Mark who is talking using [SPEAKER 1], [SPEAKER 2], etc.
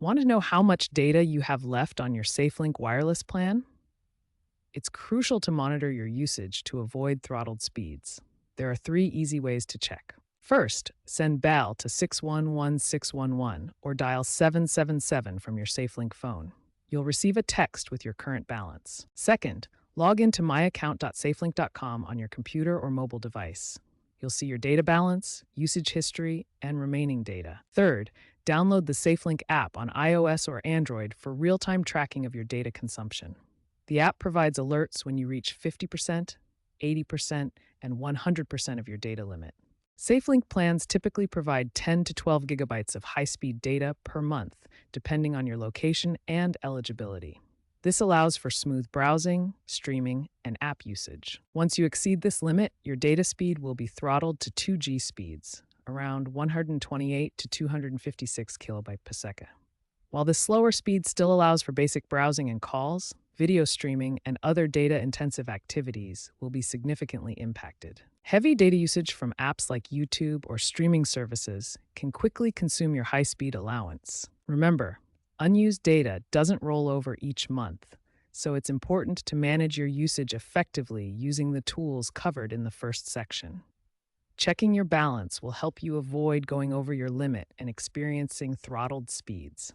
[SPEAKER 1] Want to know how much data you have left on your SafeLink wireless plan? It's crucial to monitor your usage to avoid throttled speeds. There are three easy ways to check. First, send BAL to 611611 or dial 777 from your SafeLink phone. You'll receive a text with your current balance. Second, log into myaccount.safelink.com on your computer or mobile device. You'll see your data balance, usage history, and remaining data. Third, download the SafeLink app on iOS or Android for real-time tracking of your data consumption. The app provides alerts when you reach 50%, 80%, and 100% of your data limit. SafeLink plans typically provide 10 to 12 gigabytes of high-speed data per month, depending on your location and eligibility. This allows for smooth browsing, streaming, and app usage. Once you exceed this limit, your data speed will be throttled to 2G speeds, around 128 to 256 kilobyte per second. While this slower speed still allows for basic browsing and calls, video streaming and other data-intensive activities will be significantly impacted. Heavy data usage from apps like YouTube or streaming services can quickly consume your high-speed allowance. Remember, unused data doesn't roll over each month, so it's important to manage your usage effectively using the tools covered in the first section. Checking your balance will help you avoid going over your limit and experiencing throttled speeds.